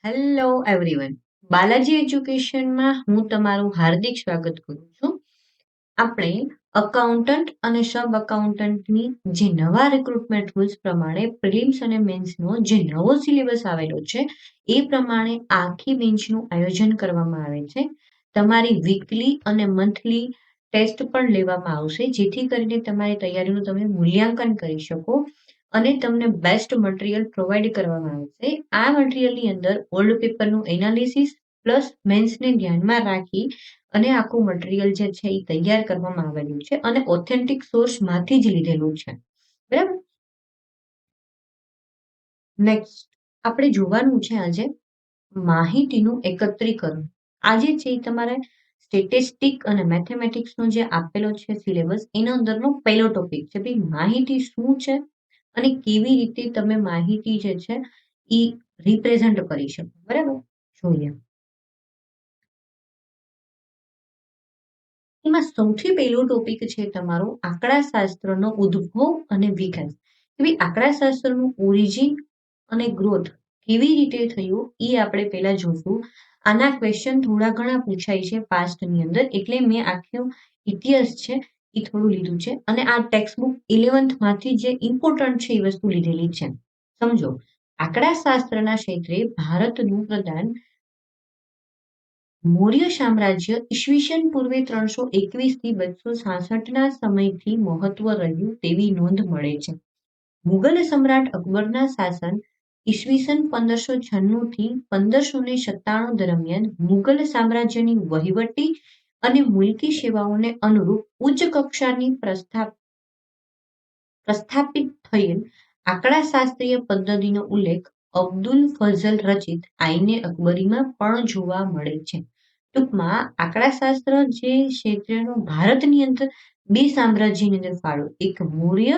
Hello everyone. Balaji એજ્યુકેશનમાં હું તમારું હાર્દિક સ્વાગત કરું છું. આપણે અકાઉન્ટન્ટ અને સબ અકાઉન્ટન્ટની જે નવા રિક્રુટમેન્ટ રૂલ્સ પ્રમાણે પ્રિલિમ્સ અને મેન્સનો જે નવો સિલેબસ આવેલો છે એ પ્રમાણે આખી બેન્ચનું આયોજન કરવામાં આવે છે. તમારી વીકલી અને મંથલી ટેસ્ટ પણ લેવામાં આવશે, જેથી કરીને તમારી તૈયારીનું તમે મૂલ્યાંકન કરી શકો અને તમને બેસ્ટ મટીરિયલ પ્રોવાઈડ કરવામાં આવશે. આ મટીરિયલની અંદર ઓલ્ડ પેપરનું એનાલિસિસ પ્લસ મેન્સને ધ્યાનમાં રાખી અને આખું મટીરિયલ જે છે એ તૈયાર કરવામાં આવેલું છે અને ઓથેન્ટિક સોર્સમાંથી જ લીધેલું છે. બરાબર. નેક્સ્ટ આપણે જોવાનું છે આજે માહિતીનું એકત્રીકરણ. આજે છે એ તમારે સ્ટેટિસ્ટિક અને મેથેમેટિક્સનો જે આપેલો છે સિલેબસ એના અંદરનો પહેલો ટોપિક છે ભાઈ માહિતી શું છે અને કેવી રીતે તમે માહિતી જે છે એ રિપ્રેઝન્ટ કરી શકો. બરાબર. જોઈએ. એમાં સૌથી પહેલો ટોપિક છે તમારો આંકડાશાસ્ત્રનો ઉદ્ભવ અને વિકાસ. એવી આંકડાશાસ્ત્રનું ઓરિજિન અને ગ્રોથ કેવી રીતે થયું એ આપણે પહેલા જોશું. આના ક્વેશ્ચન થોડા ઘણા પૂછાય છે પાસ્ટની અંદર, એટલે મેં આખો ઇતિહાસ છે એ થોડું લીધું છે અને આ ટેક્સ્ટ બુક 11th માંથી જે ઇમ્પોર્ટન્ટ છે એ વસ્તુ લીધેલી છે. સમજો, આંકડાશાસ્ત્રના ક્ષેત્રે ભારતનું પ્રદાન મૌર્ય સામ્રાજ્ય ઈસવીસન પૂર્વે 321 થી 266 ના સમયથી મહત્વ રહ્યું તેવી નોંધ મળે છે. મુગલ સમ્રાટ અકબરના શાસન ઈસવીસન 1596 થી 1597 દરમિયાન મુગલ સામ્રાજ્યની વહીવટી અને મુલકી સેવાઓને અનુરૂપ ઉચ્ચ કક્ષાની પ્રસ્થાપિત થયેલ આંકડાશાસ્ત્રીય પદ્ધતિનો ઉલ્લેખ અબ્દુલ ફઝલ રચિત આઈને અકબરીમાં પણ જોવા મળે છે. ટૂંકમાં આંકડાશાસ્ત્ર જે ક્ષેત્રનો ભારતની અંદર બે સામ્રાજ્યની અંદર ફાળો, એક મૌર્ય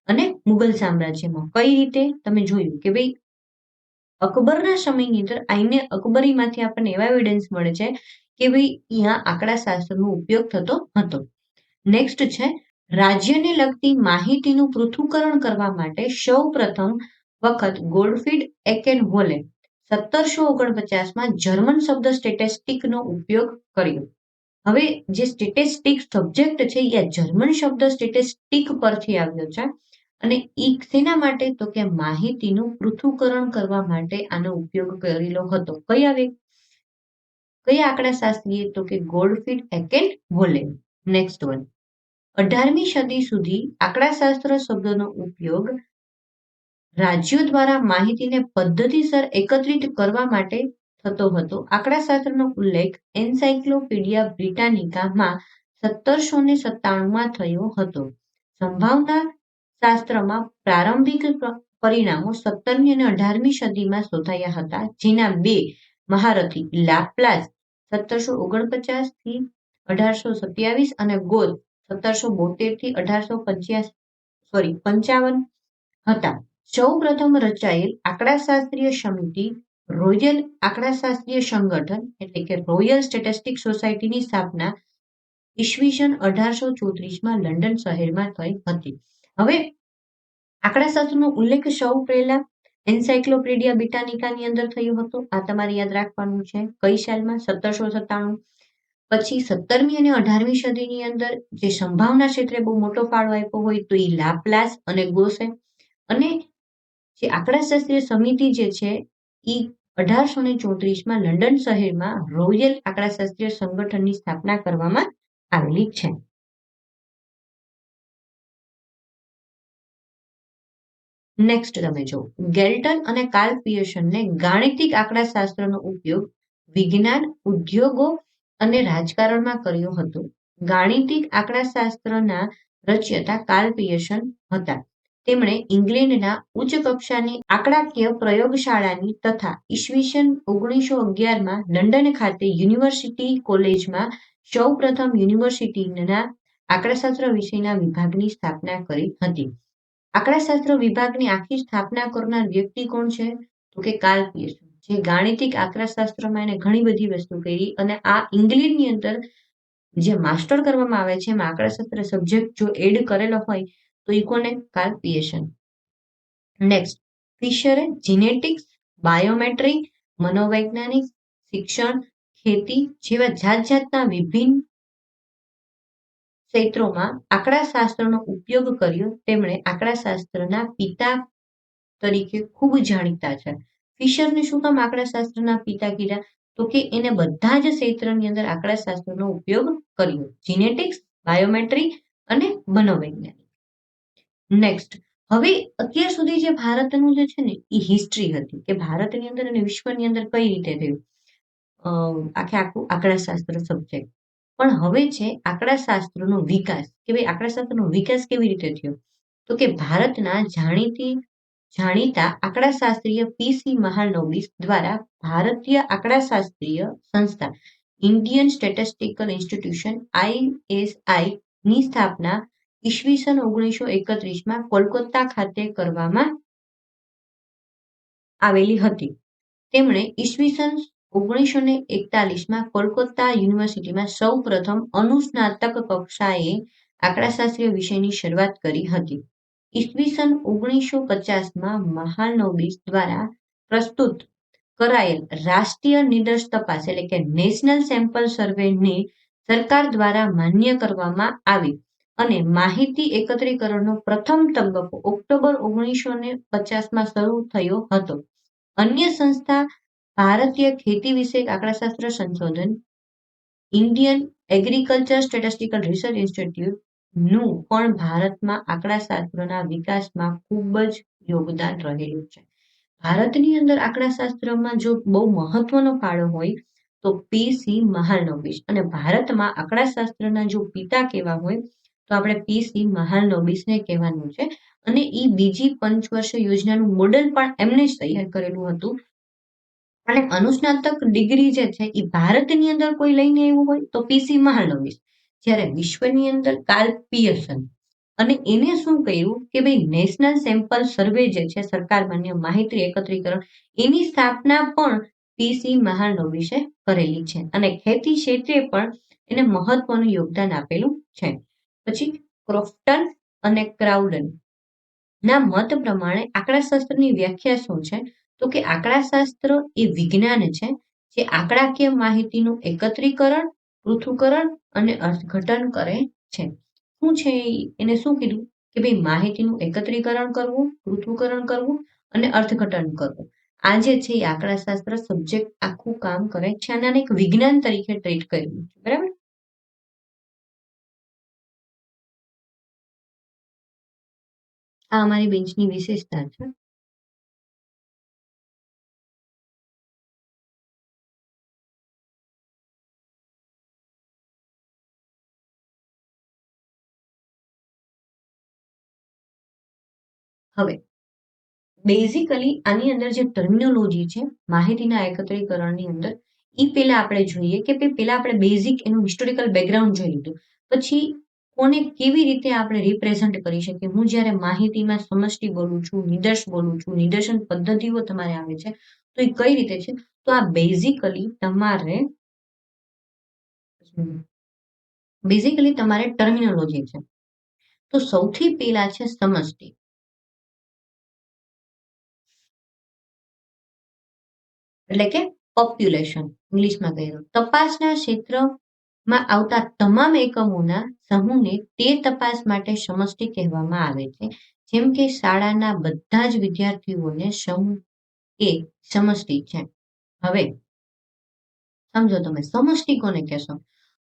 અને મુગલ સામ્રાજ્યમાં. કઈ રીતે તમે જોયું કે ભાઈ અકબરના સમયની અંદર આઈને અકબરીમાંથી આપણને એવા એવિડન્સ મળે છે કે ભાઈ અહીંયા આંકડાશાસ્ત્રનો ઉપયોગ થતો હતો. નેક્સ્ટ છે રાજ્યને લગતી માહિતીનું પૃથ્થકરણ કરવા માટે સૌ પ્રથમ વખત ગોડફ્રીડ એકેનહોલે 1749માં જર્મન શબ્દ સ્ટેટિસ્ટિકનો ઉપયોગ કર્યો. હવે જે સ્ટેટિસ્ટિક સબ્જેક્ટ છે એ જર્મન શબ્દ સ્ટેટિસ્ટિક પરથી આવ્યો છે અને એ શેના માટે તો કે માહિતીનું પૃથ્થકરણ કરવા માટે આનો ઉપયોગ કરેલો હતો. કયા આંકડાશાસ્ત્રીએ તો કે ગોડફ્રીડ એકેનહોલે. નેક્સ્ટ વન, 18મી સદી સુધી આંકડાશાસ્ત્ર શબ્દનો ઉપયોગ રાજ્યો દ્વારા માહિતીને પદ્ધતિસર એકત્રિત કરવા માટે થતો હતો. આંકડાશાસ્ત્રનો ઉલ્લેખ એન્સાઇક્લોપીડિયા બ્રિટાનિકામાં 1797માં થયો હતો. સંભાવના શાસ્ત્રમાં પ્રારંભિક પરિણામો 17મી અને 18મી સદીમાં શોધાયા હતા, જેના બે મહારથી લાપ્લાસ 1749 થી 1827 અને ગોલ 1772 થી 1855 હતા. સૌ પ્રથમ રચાયેલ આંકડાશાસ્ત્રીય સમિતિ રોયલ આંકડાશાસ્ત્રીય સંગઠન એટલે કે રોયલ સ્ટેટિસ્ટિક સોસાયટીની સ્થાપના ઈસવીસન 1834માં લંડન શહેરમાં થઈ હતી. હવે આંકડાશાસ્ત્રનો ઉલ્લેખ સૌ પહેલા એન્સાઇક્લોપીડિયા બ્રિટાનિકાની અંદર થયો હતો. આ તમારે યાદ રાખવાનું છે. કઈ સાલમાં? 1797. પછી 17મી અને 18મી સદીની અંદર જે સંભાવના ક્ષેત્રે બહુ મોટો ફાળો આપ્યો હોય તો એ લાપ્લાસ અને ગોસે. અને જે આંકડાશાસ્ત્રીય સમિતિ જે છે એ 1834માં લંડન શહેરમાં રોયલ આંકડાશાસ્ત્રીય સંગઠનની સ્થાપના કરવામાં આવેલી છે. નેક્સ્ટ તમે જો ગેલ્ટન અને કાર્લ પિયર્સનને ગાણિતિક આંકડાશાસ્ત્રનો ઉપયોગ વિજ્ઞાન, ઉદ્યોગો અને રાજકારણમાં કર્યો હતો. ગાણિતિક આંકડાશાસ્ત્રના રચયિતા કાર્લ પિયર્સન હતા. તેમણે ઇંગ્લેન્ડના ઉચ્ચ કક્ષાની આંકડાકીય પ્રયોગશાળાની તથા ઈસવીસન 1911માં લંડન ખાતે યુનિવર્સિટી કોલેજમાં સૌ પ્રથમ યુનિવર્સિટીના આંકડાશાસ્ત્ર વિષયના વિભાગની સ્થાપના કરી હતી. આંકડાશાસ્ત્ર વિભાગની આખી સ્થાપના કરનાર વ્યક્તિ કોણ છે તો કે કાર્લ પિયર્સન, જે ગાણિતિક આંકડાશાસ્ત્રમાં એને ઘણી બધી વસ્તુ કરી અને આ ઇંગ્લેન્ડની અંદર જે માસ્ટર કરવામાં આવે છે એમાં આંકડાશાસ્ત્ર સબ્જેક્ટ જો એડ કરેલો હોય તો એ કોને? Karl Pearson. નેક્સ્ટ, ફિશરે જીનેટિક્સ, બાયોમેટ્રી, મનોવૈજ્ઞાનિક, શિક્ષણ, ખેતી જેવા જાતના વિભિન્ન ક્ષેત્રોમાં આંકડાશાસ્ત્રનો ઉપયોગ કર્યો. તેમણે આંકડાશાસ્ત્રના પિતા તરીકે ખૂબ જાણીતા છે. ફિશરને શું કામ આંકડાશાસ્ત્રના પિતા કીધા? તો કે એને બધા જ ક્ષેત્રની અંદર આંકડાશાસ્ત્રનો ઉપયોગ કર્યો. જીનેટિક્સ, બાયોમેટ્રી અને મનોવૈજ્ઞાનિક. નેક્સ્ટ, હવે અત્યાર સુધી જે ભારતનું જે છે ને એ હિસ્ટ્રી હતી કે ભારતની અંદર અને વિશ્વની અંદર કઈ રીતે થયું, આખું આંકડાશાસ્ત્ર સબ્જેક્ટ. પણ હવે છે આંકડાશાસ્ત્રનો વિકાસ કે ભાઈ આંકડાશાસ્ત્રનો વિકાસ કેવી રીતે થયો? તો કે ભારતના જાણીતા આંકડાશાસ્ત્રીય પીસી મહાલનોબિસ દ્વારા ભારતીય આંકડાશાસ્ત્રીય સંસ્થા ઇન્ડિયન સ્ટેટિસ્ટિકલ ઇન્સ્ટિટ્યુશન ISI ની સ્થાપના ઈસવીસન 1931માં કોલકાતા ખાતે કરવામાં આવેલી હતી. તેમણે ઈસવીસન 1941માં કોલકાતા યુનિવર્સિટીમાં સૌ પ્રથમ અનુસ્નાતક કક્ષાએ આંકડાશાસ્ત્રીય વિષયની શરૂઆત કરી હતી. ઈસવીસન 1950માં મહાલનોબિસ દ્વારા પ્રસ્તુત કરાયેલ રાષ્ટ્રીય નિદર્શ તપાસ એટલે કે નેશનલ સેમ્પલ સર્વેને સરકાર દ્વારા માન્ય કરવામાં આવી અને માહિતી એકત્રીકરણનો પ્રથમ તબક્કો ઓક્ટોબર 1950માં શરૂ થયો હતો. અન્ય સંસ્થા ભારતીય ખેતી વિષયક આંકડાશાસ્ત્ર સંશોધન Indian agriculture statistical research institute નું પણ ભારતમાં આંકડાશાસ્ત્રના વિકાસમાં ખૂબ જ યોગદાન રહેલું છે. ભારતની અંદર આંકડાશાસ્ત્રમાં જો બહુ મહત્વનો ફાળો હોય તો પીસી મહાલનોબિસ, અને ભારતમાં આંકડાશાસ્ત્રના જો પિતા કહેવા હોય તો આપણે પીસી મહાલનોબિસને કહેવાનું છે. અને એ બીજી પંચવર્ષીય યોજનાનું મોડેલ પણ એમને જ તૈયાર કરેલું હતું. અને અનુસ્નાતક ડિગ્રી જે છે એ ભારતની અંદર કોઈ લઈને આવ્યું હોય તો પીસી મહાલનોબિસ, જ્યારે વિશ્વની અંદર કાર્લ પિયર્સન. અને એને શું કર્યું કે ભાઈ નેશનલ સેમ્પલ સર્વે જે છે સરકાર માન્ય માહિતી એકત્રીકરણ, એની સ્થાપના પણ પીસી મહાલનોબિસે કરેલી છે. અને ખેતી ક્ષેત્રે પણ એને મહત્વનું યોગદાન આપેલું છે. પછી ક્રોફ્ટન અને ક્રાઉડન ના મત પ્રમાણે આંકડાશાસ્ત્રની વ્યાખ્યા શું છે? તો કે આંકડાશાસ્ત્ર એ વિજ્ઞાન છે જે આંકડાકીય માહિતીનું એકત્રીકરણ, પૃથ્થકરણ અને અર્થઘટન કરે છે. શું છે એને શું કીધું કે ભાઈ માહિતીનું એકત્રીકરણ કરવું, પૃથ્થકરણ કરવું અને અર્થઘટન કરવું. આ જે છે એ આંકડાશાસ્ત્ર સબ્જેક્ટ આખું કામ કરે છે અને આને એક વિજ્ઞાન તરીકે ટ્રીટ કર્યું છે. બરાબર. આ અમારી બેન્ચની વિશેષતા છે. હવે બેઝિકલી આની અંદર જે ટર્મિનોલોજી છે માહિતીના એકત્રીકરણની અંદર, એ પહેલા આપણે જોઈએ કે પહેલા આપણે બેઝિક એનું હિસ્ટોરિકલ બેકગ્રાઉન્ડ જોઈ લીધું. પછી કોને કેવી રીતે આપણે રિપ્રેઝન્ટ કરી શકીએ. હું જ્યારે માહિતીમાં સમષ્ટિ બોલું છું, નિદર્શ બોલું છું, નિદર્શન પદ્ધતિઓ તમારે આવે છે તો એ કઈ રીતે છે? તો આ બેઝિકલી તમારે ટર્મિનોલોજી છે. તો સૌથી પહેલા છે સમષ્ટિ, એટલે કે પોપ્યુલેશન ઇંગ્લિશમાં કહીએ તો. તપાસના ક્ષેત્રમાં આવતા તમામ એકમોના સમૂહને તે તપાસ માટે સમષ્ટિ કહેવામાં આવે છે. જેમ કે શાળાના બધા જ વિદ્યાર્થીઓને સમૂહ એ સમષ્ટિ છે. હવે સમજો તમે સમષ્ટિ કોને કહેશો?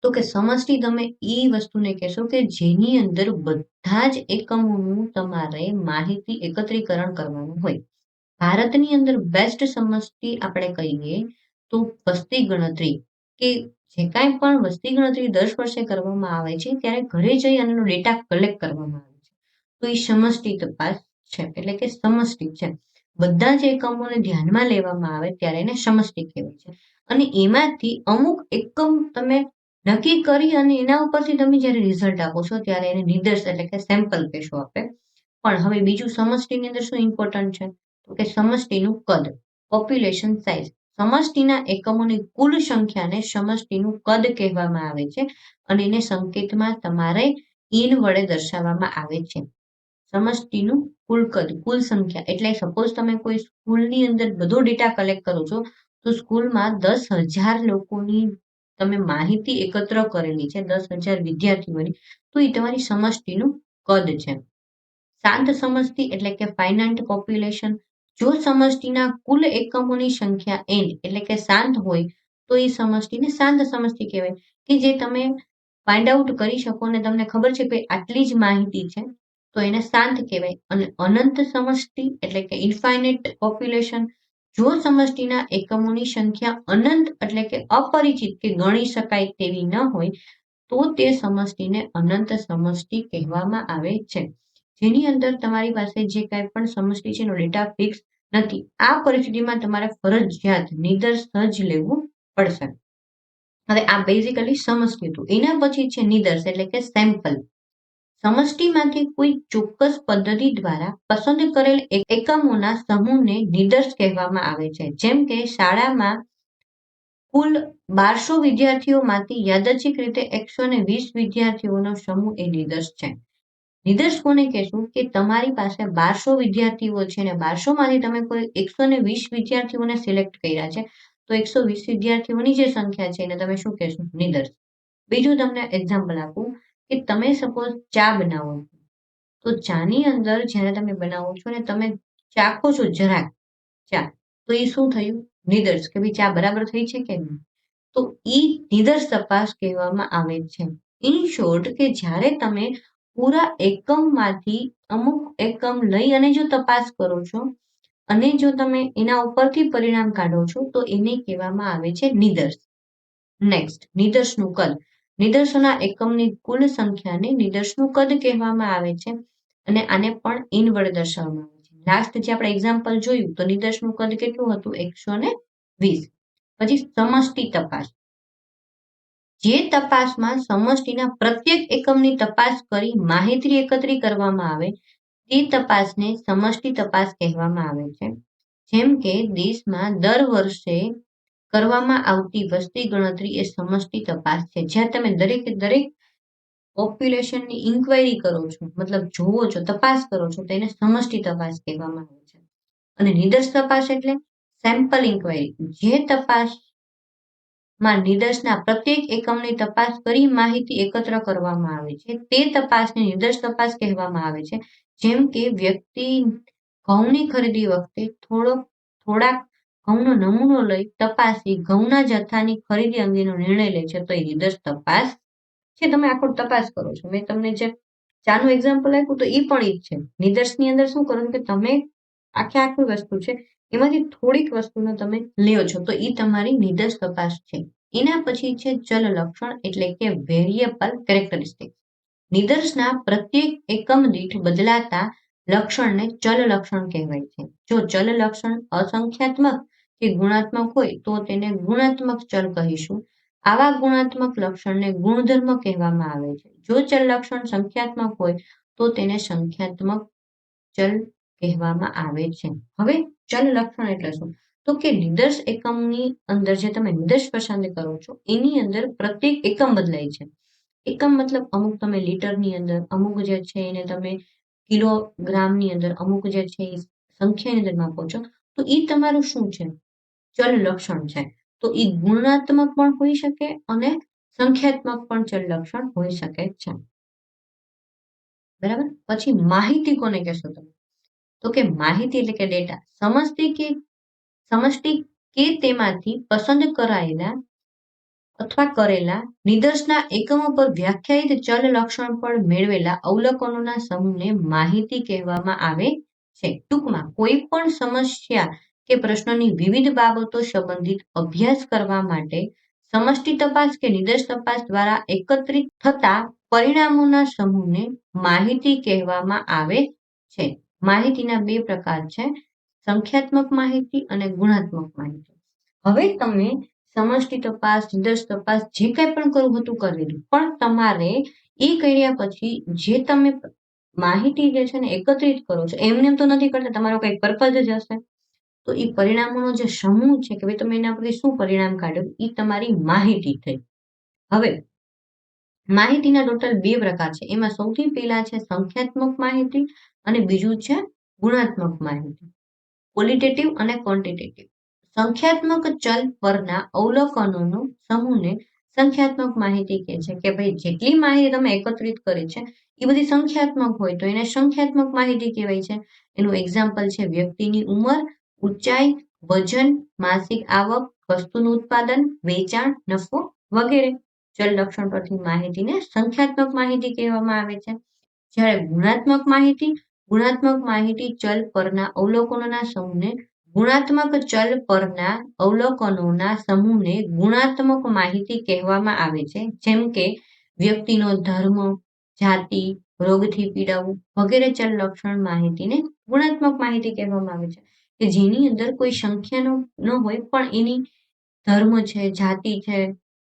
તો કે સમષ્ટિ તમે એ વસ્તુને કહેશો કે જેની અંદર બધા જ એકમોનું તમારે માહિતી એકત્રીકરણ કરવાનું હોય. ભારતની અંદર બેસ્ટ સમષ્ટિ આપણે કહીએ તો વસ્તી ગણતરી, કે જે કાંઈ પણ વસ્તી ગણતરી 10 વર્ષે કરવામાં આવે છે ત્યારે ઘરે જઈ અને એનો ડેટા કલેક્ટ કરવામાં આવે છે. તો એ સમષ્ટિ તપાસ છે, એટલે કે સમષ્ટિ છે. બધા જ એકમોને ધ્યાનમાં લેવામાં આવે ત્યારે એને સમષ્ટિ કહેવાય છે. અને એમાંથી અમુક એકમ તમે નક્કી કરી અને એના ઉપરથી તમે જ્યારે રિઝલ્ટ આપો છો ત્યારે એને નિદર્શ એટલે કે સેમ્પલ કહેશો આપણે. પણ હવે બીજું સમષ્ટિની અંદર શું ઇમ્પોર્ટન્ટ છે? તો કે સમષ્ટિનું કદ, પોપ્યુલેશન સાઇઝ. સમષ્ટિના એકમોની કુલ સંખ્યાને સમષ્ટિનું કદ કહેવામાં આવે છે અને એને સંકેતમાં તમારે ઇન વડે દર્શાવવામાં આવે છે. સમષ્ટિનું કુલ કદ, કુલ સંખ્યા. એટલે સપોઝ તમે કોઈ સ્કૂલની અંદર બધો ડેટા કલેક્ટ કરો છો તો સ્કૂલમાં 10,000 લોકોની તમે માહિતી એકત્ર કરેલી છે, 10,000 વિદ્યાર્થીઓની, તો એ તમારી સમષ્ટિનું કદ છે. શાંત સમષ્ટિ એટલે કે ફાઇનાઇટ પોપ્યુલેશન. જો સમષ્ટિના કુલ એકમોની સંખ્યા n એટલે કે શાંત હોય તો એ સમષ્ટિને શાંત સમષ્ટિ કહેવાય, કે જે તમે ફાઇન્ડ આઉટ કરી શકો અને તમને ખબર છે કે આટલી જ માહિતી છે, તો એને શાંત કહેવાય. અને અનંત સમષ્ટિ એટલે કે ઇન્ફાઇનાઇટ પોપ્યુલેશન. જો સમષ્ટિના એકમોની સંખ્યા અનંત એટલે કે અપરિચિત કે ગણી શકાય તેવી ન હોય તો તે સમષ્ટિને અનંત સમષ્ટિ કહેવામાં આવે છે, જેની અંદર તમારી પાસે જે કાંઈ પણ સમષ્ટિ છે એનો ડેટા ફિક્સ નથી. આ પરિસ્થિતિમાં તમારે ફરજિયાત નિદર્શ જ લેવું પડશે. હવે આ બેઝિકલી સમષ્ટિ હતું. એના પછી છે નિદર્શ એટલે કે સેમ્પલ. સમષ્ટિમાંથી કોઈ ચોક્કસ પદ્ધતિ દ્વારા પસંદ કરેલ એકમોના સમૂહને નિદર્શ કહેવામાં આવે છે. જેમ કે શાળામાં કુલ 1200 વિદ્યાર્થીઓમાંથી યાદચ્છિક રીતે 120 વિદ્યાર્થીઓનો સમૂહ એ નિદર્શ છે. નિદર્શ કોને કહેશું કે તમારી પાસે 1200 વિદ્યાર્થીઓ છે અને 1200 માંથી તમે કોઈ 120 વિદ્યાર્થીઓને સિલેક્ટ કર્યા છે, તો 120 વિદ્યાર્થીઓની જે સંખ્યા છે એને તમે શું કહેશો? નિદર્શ. બીજું તમને એક્ઝામ્પલ આપું કે તમે સપોઝ ચા બનાવો છો, તો ચાની અંદર જ્યારે તમે બનાવો છો ને તમે ચાખો છો જરાક ચા, તો એ શું થયું? નિદર્શ, કે ભાઈ ચા બરાબર થઈ છે કે નહીં. તો ઈ નિદર્શ તપાસ કહેવામાં આવે છે. ઇન શોર્ટ, કે જ્યારે તમે પૂરા એકમમાંથી અમુક એકમ લઈ અને જો તપાસ કરો છો અને જો તમે એના ઉપરથી પરિણામ કાઢો છો તો એને કહેવામાં આવે છે નિદર્શ. નેક્સ્ટ, નિદર્શનું કદ. નિદર્શોના એકમની કુલ સંખ્યાને નિદર્શનું કદ કહેવામાં આવે છે અને આને પણ ઇન વડે દર્શાવવામાં આવે છે. લાસ્ટ જે આપણે એક્ઝામ્પલ જોયું તો નિદર્શનું કદ કેટલું હતું? 120. પછી સમષ્ટિ તપાસ. જે તપાસમાં સમષ્ટિના પ્રત્યેક એકમની તપાસ કરી માહિતી એકત્રિત કરવામાં આવે તે તપાસને સમષ્ટિ તપાસ કહેવામાં આવે છે. જેમ કે દેશમાં દર વર્ષે કરવામાં આવતી વસ્તી ગણતરી એ સમષ્ટિ તપાસ છે, જ્યાં તમે દરેકે દરેક પોપ્યુલેશનની ઇન્ક્વાયરી કરો છો, મતલબ જોવો છો, તપાસ કરો છો, તેને સમષ્ટિ તપાસ કહેવામાં આવે છે. અને નિદર્શ તપાસ એટલે સેમ્પલ ઇન્ક્વાયરી. જે તપાસમાં નિદર્શના પ્રત્યેક એકમની તપાસ કરી માહિતી એકત્ર કરવામાં આવે છે તે તપાસને નિદર્શ તપાસ કહેવામાં આવે છે. જેમ કે વ્યક્તિ ઘઉંની ખરીદી વખતે થોડાક ઘઉંનો નમૂનો લઈ તપાસી ઘઉંના જથ્થાની ખરીદી અંગેનો નિર્ણય લે છે, તો એ નિદર્શ તપાસ છે. તમે આખો તપાસ કરો છો. મેં તમને જે ચાનું એક્ઝામ્પલ આપ્યું તો એ પણ ઈ જ છે. નિદર્શની અંદર શું કરો કે તમે આખી વસ્તુ છે એમાંથી થોડીક વસ્તુનો તમે લ્યો છો, તો એ તમારી નિદર્શ તપાસ છે. એના પછી છે ચલ લક્ષણ એટલે કે વેરિયેબલ કેરેક્ટરિસ્ટિક. નિદર્શના પ્રત્યેક એકમ દીઠ બદલાતા લક્ષણને ચલ લક્ષણ કહેવાય છે. જો ચલ લક્ષણ અસંખ્યાત્મક કે ગુણાત્મક હોય તો તેને ગુણાત્મક ચલ કહીશું. આવા ગુણાત્મક લક્ષણને ગુણધર્મ કહેવામાં આવે છે. જો ચલ લક્ષણ સંખ્યાત્મક હોય તો તેને સંખ્યાત્મક ચલ કહેવામાં આવે છે. હવે ચલ લક્ષણ એટલે શું? તો કે નિદર્શ એકમની અંદર જે તમે નિદર્શ પસંદ કરો છો એની અંદર પ્રત્યેક એકમ બદલાય છે. એકમ મતલબ અમુક તમે લીટરની અંદર, અમુક જે છે એને તમે કિલોગ્રામની અંદર, અમુક જે છે એ સંખ્યાની અંદર માપો છો, તો એ તમારું શું છે? ચલ લક્ષણ છે. તો એ ગુણાત્મક પણ હોઈ શકે અને સંખ્યાત્મક પણ ચલ લક્ષણ હોઈ શકે છે. બરાબર. પછી માહિતી કોને કહેશો તમે? તો કે માહિતી એટલે કે ડેટા. સમષ્ટિ કે તેમાંથી પસંદ કરાયેલા અથવા કરેલા નિદર્શના એકમો પર વ્યાખ્યાયિત ચલ લક્ષણ પર મેળવેલા અવલોકનોના સમૂહને માહિતી કહેવામાં આવે છે. ટૂંકમાં કોઈ પણ સમસ્યા કે પ્રશ્નની વિવિધ બાબતો સંબંધિત અભ્યાસ કરવા માટે સમષ્ટિ તપાસ કે નિદર્શ તપાસ દ્વારા એકત્રિત થતા પરિણામોના સમૂહને માહિતી કહેવામાં આવે છે. માહિતીના બે પ્રકાર છે, સંખ્યાત્મક માહિતી અને ગુણાત્મક માહિતી. હવે તમે સમષ્ટિ તપાસ, નિદર્શ તપાસ જે કંઈ પણ કરવું હતું કરેલું, પણ તમારે એ કર્યા પછી જે તમે માહિતી જે છે ને એકત્રિત કરો છો, એમને તો નથી કરતા, તમારો કંઈક પર્પઝ જ હશે. તો એ પરિણામોનો જે સમૂહ છે કે ભાઈ તમે એના પરથી શું પરિણામ કાઢ્યું, એ તમારી માહિતી થઈ. હવે માહિતીના ટોટલ બે પ્રકાર છે. એમાં સૌથી પહેલા છે સંખ્યાત્મક માહિતી અને બીજું છે ગુણાત્મક માહિતી. ક્વોલિટેટિવ અને ક્વોન્ટિટેટિવ. સંખ્યાત્મક ચલ પરના અવલોકનોનો સમૂહને સંખ્યાત્મક માહિતી કહે છે કે ભાઈ જેટલી માહિતી તમે એકત્રિત કરી છે એ બધી સંખ્યાત્મક હોય તો એને સંખ્યાત્મક માહિતી કહેવાય છે. એનું એક્ઝામ્પલ છે વ્યક્તિની ઉંમર, ઊંચાઈ, વજન, માસિક આવક, વસ્તુનું ઉત્પાદન, વેચાણ, નફો વગેરે. ચલ લક્ષણ પરથી માહિતીને સંખ્યાત્મક માહિતી કહેવામાં આવે છે. જ્યારે ગુણાત્મક માહિતી ચલ પરના અવલોકનોના સમૂહને ગુણાત્મક માહિતી કહેવામાં આવે છે. જેમ કે વ્યક્તિનો ધર્મ, જાતિ, રોગથી પીડાવું વગેરે ચલ લક્ષણ માહિતીને ગુણાત્મક માહિતી કહેવામાં આવે છે કે જેની અંદર કોઈ સંખ્યાનો ન હોય પણ એની ધર્મ છે, જાતિ છે,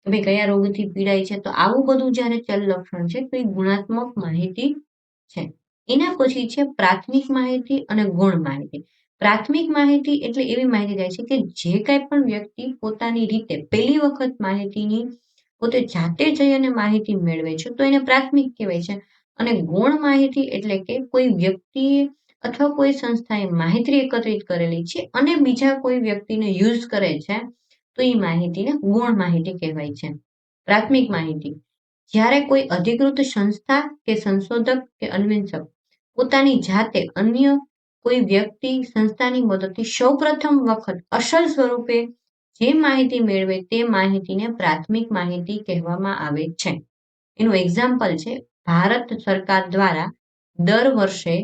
કે ભાઈ કયા રોગથી પીડાય છે, તો આવું બધું જ્યારે ચલ લક્ષણ છે તો એ ગુણાત્મક માહિતી છે. એના પછી છે પ્રાથમિક માહિતી અને ગૌણ માહિતી. પ્રાથમિક માહિતી એટલે એવી માહિતી થાય છે કે જે કંઈ પણ વ્યક્તિ પોતાની રીતે પહેલી વખત માહિતીની પોતે જાતે જઈ અને માહિતી મેળવે છે તો એને પ્રાથમિક કહેવાય છે. અને ગૌણ માહિતી એટલે કે કોઈ વ્યક્તિએ અથવા કોઈ સંસ્થાએ માહિતી એકત્રિત કરેલી છે અને બીજા કોઈ વ્યક્તિને યુઝ કરે છે તો એ માહિતીને ગૌણ માહિતી કહેવાય છે. પ્રાથમિક માહિતી જ્યારે કોઈ અધિકૃત સંસ્થા કે સંશોધક કે અન્વેષક પોતાની જાતે અન્ય કોઈ વ્યક્તિ, સંસ્થાની મદદથી સૌપ્રથમ વખત અસલ સ્વરૂપે જે માહિતી મેળવે તે માહિતીને પ્રાથમિક માહિતી કહેવામાં આવે છે. એનું એક્ઝામ્પલ છે ભારત સરકાર દ્વારા દર વર્ષે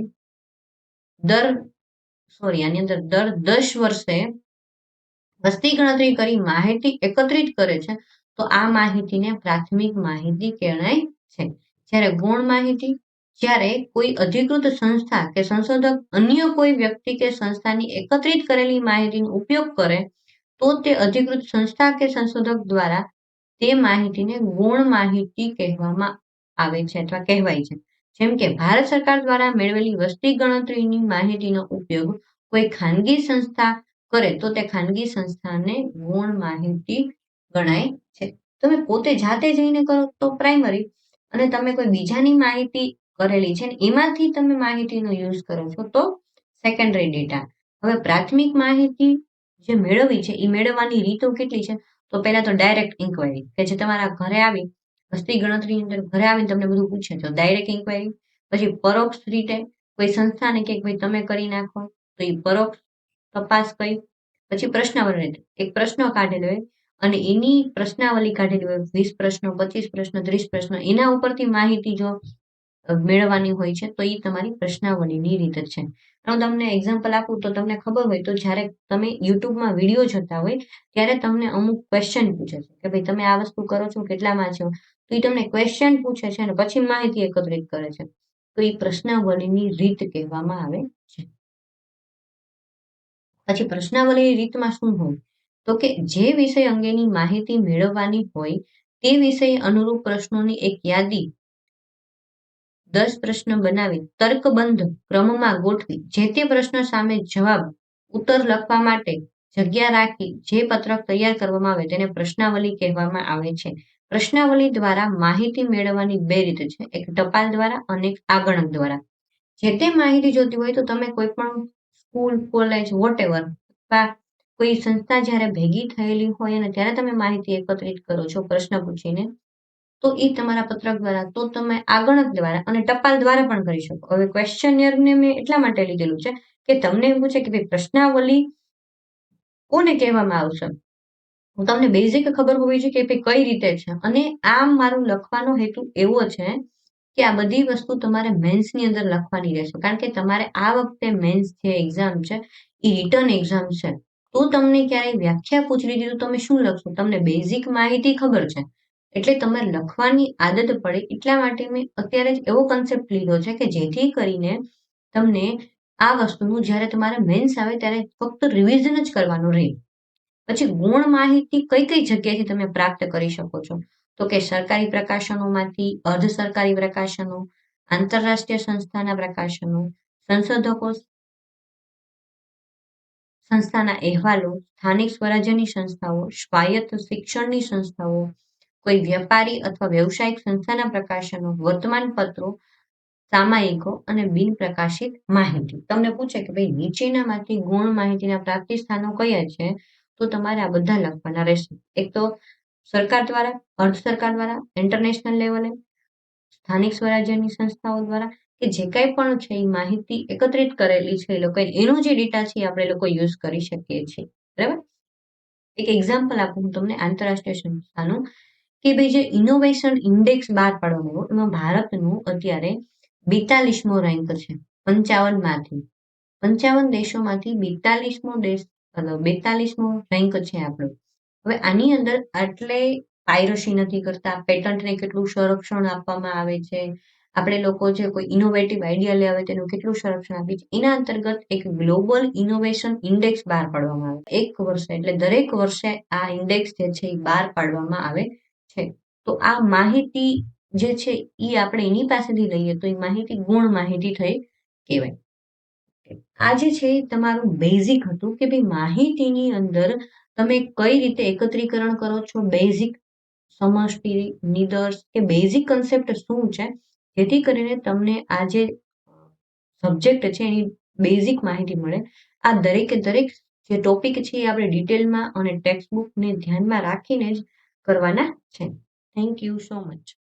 દર 10 વર્ષે વસ્તી ગણતરી કરી માહિતી એકત્રિત કરે છે તો આ માહિતીને પ્રાથમિક માહિતી કહેવાય છે. જ્યારે ગૌણ માહિતી જ્યારે કોઈ અધિકૃત સંસ્થા કે સંશોધક અન્ય કોઈ વ્યક્તિ કે સંસ્થાની એકત્રિત કરેલી માહિતીનો ઉપયોગ કરે તો તે અધિકૃત સંસ્થા કે સંશોધક દ્વારા તે માહિતીને ગૌણ માહિતી કહેવામાં આવે છે અથવા કહેવાય છે. જેમ કે ભારત સરકાર દ્વારા મેળવેલી વસ્તી ગણતરીની માહિતીનો ઉપયોગ કોઈ ખાનગી સંસ્થા કરે તો તે ખાનગી સંસ્થાને ગૌણ માહિતી ગણાય છે. તમે પોતે જાતે જઈને કરો તો પ્રાઇમરી અને તમે કોઈ બીજાની માહિતી કરેલી છે ને એમાંથી તમે માહિતીનો યુઝ કરો છો તો સેકન્ડરી ડેટા. હવે પ્રાથમિક માહિતી જે મેળવવી છે એ મેળવવાની રીતો કેટલી છે તો પહેલા તો ડાયરેક્ટ ઇન્ક્વાયરી કે જે તમારા ઘરે આવી વસ્તી ગણતરીની અંદર ઘરે આવીને તમને બધું પૂછે તો ડાયરેક્ટ ઇન્ક્વાયરી. પછી પરોક્ષ રીતે કોઈ સંસ્થાને કે ભાઈ તમે કરી નાખો તો એ પરોક્ષ તપાસ કરી. પછી પ્રશ્નાવલી એક પ્રશ્ન કાઢેલો હોય અને એની પ્રશ્નાવલી કાઢેલી હોય 20 પ્રશ્નો, 25 પ્રશ્નો, 30 પ્રશ્નો એના ઉપરથી માહિતી જો મેળવવાની હોય છે તો એ તમારી પ્રશ્નાવલીની રીત છે. હું તમને એક્ઝામ્પલ આપું તો તમને ખબર હોય તો જ્યારે તમે યુટ્યુબમાં વિડીયો જોતા હોય ત્યારે તમને અમુક ક્વેશ્ચન પૂછે છે કે ભાઈ તમે આ વસ્તુ કરો છો કેટલામાં છો તો એ તમને ક્વેશ્ચન પૂછે છે અને પછી માહિતી એકત્રિત કરે છે તો એ પ્રશ્નાવલીની રીત કહેવામાં આવે છે. પછી પ્રશ્નાવલીની રીતમાં શું હોય તો કે જે વિષય અંગેની માહિતી મેળવવાની હોય તે વિષય અનુરૂપ પ્રશ્નોની એક યાદી 10 પ્રશ્ન બનાવી તર્કબંધ ક્રમમાં ગોઠવી જે તે પ્રશ્ન સામે જવાબ ઉત્તર લખવા માટે જગ્યા રાખી જે પત્રક તૈયાર કરવામાં આવે તેને પ્રશ્નાવલી કહેવામાં આવે છે. પ્રશ્નાવલી દ્વારા માહિતી મેળવવાની બે રીત છે, એક ટપાલ દ્વારા અને એક આગણક દ્વારા. જે તે માહિતી જોતી હોય તો તમે કોઈ પણ સ્કૂલ, કોલેજ, વોટેવર કોઈ સંસ્થા જ્યારે ભેગી થયેલી હોય અને ત્યારે તમે માહિતી એકત્રિત કરો છો પ્રશ્ન પૂછીને તો એ તમારા પત્રક દ્વારા તો તમે આગણક દ્વારા અને ટપાલ દ્વારા પણ કરી શકો. હવે ક્વેશ્ચનિયરને મેં એટલા માટે લીધેલું છે કે તમને એવું પૂછે કે ભાઈ પ્રશ્નાવલી કોને કહેવામાં આવશે તમને બેઝિક ખબર હોવી જોઈએ કે ભાઈ કઈ રીતે છે અને આમ મારું લખવાનો હેતુ એવો છે કે આ બધી વસ્તુ તમારે મેન્સની અંદર લખવાની રહેશે કારણ કે તમારે આ વખતે મેન્સ જે એક્ઝામ છે એ રિટર્ન એક્ઝામ છે તો તમને ક્યારેય વ્યાખ્યા પૂછી લીધી તો તમે શું લખશો તમને બેઝિક માહિતી ખબર છે એટલે તમારે લખવાની આદત પડે એટલા માટે મેં અત્યારે જ એવો કન્સેપ્ટ લીધો છે કે જેથી કરીને તમને આ વસ્તુનું જ્યારે તમારે મેન્સ આવે ત્યારે ફક્ત રિવિઝન જ કરવાનું રહે. પછી ગૌણ માહિતી કઈ કઈ જગ્યાએથી તમે પ્રાપ્ત કરી શકો છો તો કે સરકારી પ્રકાશનોમાંથી, અર્ધ સરકારી પ્રકાશનો, આંતરરાષ્ટ્રીય સંસ્થાના પ્રકાશનો, સંસ્થાના અહેવાલો, સ્થાનિક સ્વરાજ્યની સંસ્થાઓ, સ્વાયત્ત શિક્ષણની સંસ્થાઓ, કોઈ વ્યાપારી અથવા વ્યવસાયિક સંસ્થાના પ્રકાશનો, વર્તમાનપત્રો, સામાયિકો અને બિનપ્રકાશિત માહિતી. તમને પૂછે કે ભાઈ નીચેનામાંથી ગૌણ માહિતીના પ્રાપ્તિ સ્થાનો કયા છે તો તમારે આ બધા લખવાના રહેશે. એક તો સરકાર દ્વારા, અર્ધ સરકાર દ્વારા, ઇન્ટરનેશનલ લેવલે, સ્થાનિક સ્વરાજ્યની સંસ્થાઓ દ્વારા કે જે કંઈ પણ છે એ માહિતી એકત્રિત કરેલી છે એ લોકોએ, એનો જે ડેટા છે એ આપણે લોકો યુઝ કરી શકીએ છીએ. બરાબર? એક એક્ઝામ્પલ આપું હું તમને આંતરરાષ્ટ્રીય સંસ્થાનું કે ભાઈ જે ઇનોવેશન ઇન્ડેક્સ બહાર પાડવામાં આવ્યો એમાં ભારતનું અત્યારે 42મો રેન્ક છે 55 માંથી. 55 દેશોમાંથી 42મો દેશ, 42મો રેન્ક છે આપણો. હવે આની અંદર આટલે પાયરસી નથી કરતા, પેટન્ટને કેટલું સંરક્ષણ આપવામાં આવે છે, આપણે લોકો જે કોઈ ઇનોવેટિવ આઈડિયા લે આવે તેનું કેટલું સંરક્ષણ આપે છે. એના અંતર્ગત એક ગ્લોબલ ઇનોવેશન ઇન્ડેક્સ બહાર પાડવામાં આવે. એક વર્ષે એટલે દરેક વર્ષે આ ઇન્ડેક્સ જે છે એ બહાર પાડવામાં આવે છે. તો આ માહિતી જે છે એ આપણે એની પાસેથી લઈએ તો એ માહિતી ગુણ માહિતી થઈ કહેવાય. આ જે છે એ તમારું બેઝિક હતું કે ભાઈ માહિતીની અંદર તમે કઈ રીતે એકત્રીકરણ કરો છો, બેઝિક સમષ્ટિ, નિદર્શ કે બેઝિક કન્સેપ્ટ શું છે, જેથી કરીને તમને આ જે સબ્જેક્ટ છે એની બેઝિક માહિતી મળે. આ દરેકે દરેક જે ટોપિક છે એ આપણે ડિટેલમાં અને ટેક્સ્ટ બુકને ધ્યાનમાં રાખીને જ કરવાના છે. Thank you so much.